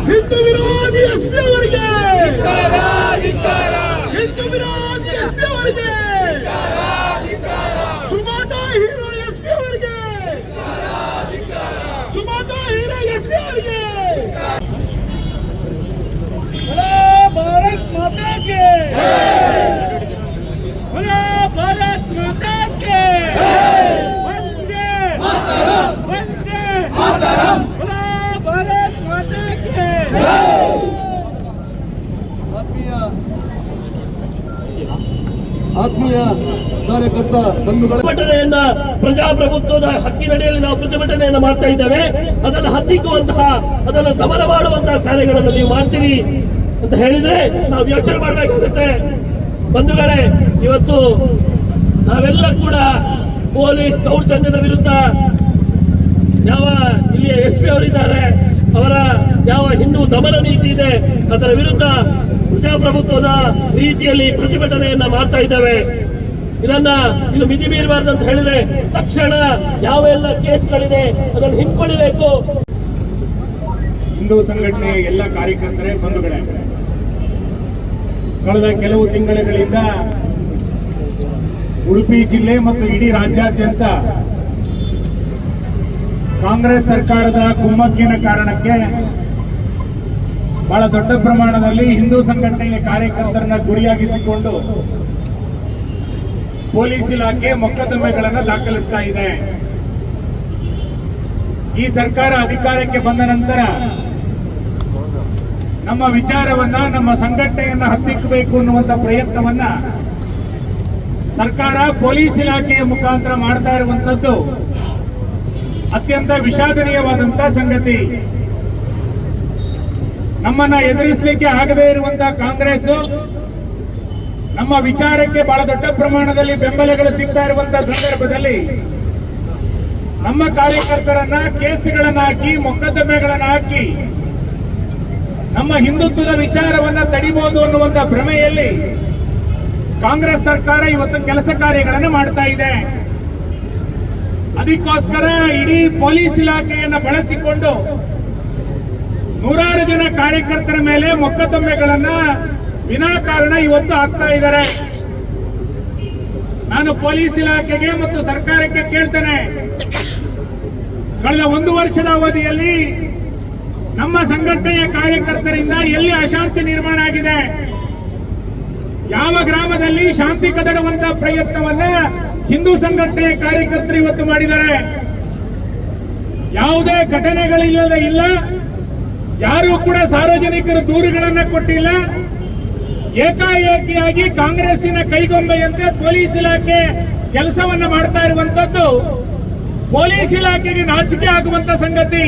ಹಿಂದೂ ವಿರೋಧಿ ಎಸ್ಪಿ ಅವರಿಗೆ, ಹಿಂದೂ ವಿರೋಧಿ ಎಸ್ಪಿ ಅವರಿಗೆ, ಸುಮಾಟೋ ಹೀರೋ ಎಸ್ಪಿ ಅವರಿಗೆ, ಸುಮಾಟೋ ಹೀರೋ ಎಸ್ಪಿ ಅವರಿಗೆ. ಭಾರತ್ ಮಾತಾ ಕೆ, ಭಾರತ್ ಮಾತಾ ಕೆ, ವಂದೇ ವಂದೇ ಭಾರತ್ ಮಾತಾ ಕೆ. ಆತ್ಮೀಯ ಕಾರ್ಯಕರ್ತ ಬಂಧುಗಳ ಪ್ರತಿಭಟನೆಯನ್ನ ಪ್ರಜಾಪ್ರಭುತ್ವದ ಹಕ್ಕಿನಡಿಯಲ್ಲಿ ನಾವು ಪ್ರತಿಭಟನೆಯನ್ನ ಮಾಡ್ತಾ ಇದ್ದೇವೆ. ಅದನ್ನು ಹತ್ತಿಕ್ಕುವಂತಹ, ಅದನ್ನು ದಮನ ಮಾಡುವಂತಹ ಕಾರ್ಯಗಳನ್ನು ನೀವು ಮಾಡ್ತೀರಿ ಅಂತ ಹೇಳಿದ್ರೆ ನಾವು ಯೋಚನೆ ಮಾಡಬೇಕಾಗುತ್ತೆ. ಬಂಧುಗಳೇ, ಇವತ್ತು ನಾವೆಲ್ಲ ಕೂಡ ಪೊಲೀಸ್ ದೌರ್ಜನ್ಯದ ವಿರುದ್ಧ ಯಾವ ಇಲ್ಲಿ ಎಸ್ ಪಿ ಅವರಿದ್ದಾರೆ, ಅವರ ಯಾವ ಹಿಂದೂ ದಮನ ನೀತಿ ಇದೆ ಅದರ ವಿರುದ್ಧ ಪ್ರಜಾಪ್ರಭುತ್ವದ ರೀತಿಯಲ್ಲಿ ಪ್ರತಿಭಟನೆಯನ್ನ ಮಾಡ್ತಾ ಇದ್ದೇವೆ. ಇದು ಮಿತಿ ಮೀರಬಾರ್ದು ಅಂತ ಹೇಳಿದ್ರೆ ತಕ್ಷಣ ಯಾವೆಲ್ಲ ಕೇಸ್ಗಳಿದೆ ಅದನ್ನು ಹಿಂಪಡಿಬೇಕು. ಹಿಂದೂ ಸಂಘಟನೆಯ ಎಲ್ಲ ಕಾರ್ಯಕರ್ತರೇ ಬಂಧುಗಳೇ, ಕಳೆದ ಕೆಲವು ತಿಂಗಳುಗಳಿಂದ ಉಡುಪಿ ಜಿಲ್ಲೆ ಮತ್ತು ಇಡೀ ರಾಜ್ಯಾದ್ಯಂತ ಕಾಂಗ್ರೆಸ್ ಸರ್ಕಾರದ ಕುಮ್ಮಕ್ಕಿನ ಕಾರಣಕ್ಕೆ ಬಹಳ ದೊಡ್ಡ ಪ್ರಮಾಣದಲ್ಲಿ ಹಿಂದೂ ಸಂಘಟನೆಯ ಕಾರ್ಯಕರ್ತರನ್ನ ಗುರಿಯಾಗಿಸಿಕೊಂಡು ಪೊಲೀಸ್ ಇಲಾಖೆ ಮೊಕದ್ದಮೆಗಳನ್ನು ದಾಖಲಿಸ್ತಾ ಇದೆ. ಈ ಸರ್ಕಾರ ಅಧಿಕಾರಕ್ಕೆ ಬಂದ ನಂತರ ನಮ್ಮ ವಿಚಾರವನ್ನ, ನಮ್ಮ ಸಂಘಟನೆಯನ್ನ ಹತ್ತಿಕ್ಕಬೇಕು ಅನ್ನುವಂತ ಪ್ರಯತ್ನವನ್ನ ಸರ್ಕಾರ ಪೊಲೀಸ್ ಇಲಾಖೆಯ ಮುಖಾಂತರ ಮಾಡ್ತಾ ಇರುವಂತದ್ದು ಅತ್ಯಂತ ವಿಷಾದನೀಯವಾದಂತಹ ಸಂಗತಿ. ನಮ್ಮನ್ನ ಎದುರಿಸಲಿಕ್ಕೆ ಆಗದೇ ಇರುವಂತಹ ಕಾಂಗ್ರೆಸ್ ನಮ್ಮ ವಿಚಾರಕ್ಕೆ ಬಹಳ ದೊಡ್ಡ ಪ್ರಮಾಣದಲ್ಲಿ ಬೆಂಬಲಗಳು ಸಿಗ್ತಾ ಇರುವಂತಹ ಸಂದರ್ಭದಲ್ಲಿ ನಮ್ಮ ಕಾರ್ಯಕರ್ತರನ್ನ ಕೇಸುಗಳನ್ನ ಹಾಕಿ, ಮೊಕದ್ದಮೆಗಳನ್ನ ಹಾಕಿ ನಮ್ಮ ಹಿಂದುತ್ವದ ವಿಚಾರವನ್ನ ತಡಿಬಹುದು ಅನ್ನುವಂತ ಭ್ರಮೆಯಲ್ಲಿ ಕಾಂಗ್ರೆಸ್ ಸರ್ಕಾರ ಇವತ್ತು ಕೆಲಸ ಕಾರ್ಯಗಳನ್ನು ಮಾಡ್ತಾ ಇದೆ. ಅದಕ್ಕೋಸ್ಕರ ಇಡೀ ಪೊಲೀಸ್ ಇಲಾಖೆಯನ್ನ ಬಳಸಿಕೊಂಡು ನೂರಾರು ಜನ ಕಾರ್ಯಕರ್ತರ ಮೇಲೆ ಮೊಕದ್ದಮೆಗಳನ್ನ ವಿನಾಕಾರಣ ಇವತ್ತು ಹಾಕ್ತಾ ಇದ್ದಾರೆ. ನಾನು ಪೊಲೀಸ್ ಇಲಾಖೆಗೆ ಮತ್ತು ಸರ್ಕಾರಕ್ಕೆ ಕೇಳ್ತೇನೆ, ಕಳೆದ 1 ವರ್ಷದ ಅವಧಿಯಲ್ಲಿ ನಮ್ಮ ಸಂಘಟನೆಯ ಕಾರ್ಯಕರ್ತರಿಂದ ಎಲ್ಲಿ ಅಶಾಂತಿ ನಿರ್ಮಾಣ ಆಗಿದೆ? ಯಾವ ಗ್ರಾಮದಲ್ಲಿ ಶಾಂತಿ ಕದಡುವಂತ ಪ್ರಯತ್ನವನ್ನ ಹಿಂದೂ ಸಂಘಟನೆಯ ಕಾರ್ಯಕರ್ತರು ಇವತ್ತು ಮಾಡಿದ್ದಾರೆ? ಯಾವುದೇ ಘಟನೆಗಳಿಲ್ಲದೆ ಇಲ್ಲ, ಯಾರೂ ಕೂಡ ಸಾರ್ವಜನಿಕರು ದೂರುಗಳನ್ನ ಕೊಟ್ಟಿಲ್ಲ. ಏಕಾಏಕಿಯಾಗಿ ಕಾಂಗ್ರೆಸ್ಸಿನ ಕೈಗೊಂಬೆಯಂತೆ ಪೊಲೀಸ್ ಇಲಾಖೆ ಕೆಲಸವನ್ನ ಮಾಡ್ತಾ ಇರುವಂತದ್ದು ಪೊಲೀಸ್ ಇಲಾಖೆಗೆ ನಾಚಿಕೆ ಆಗುವಂತ ಸಂಗತಿ.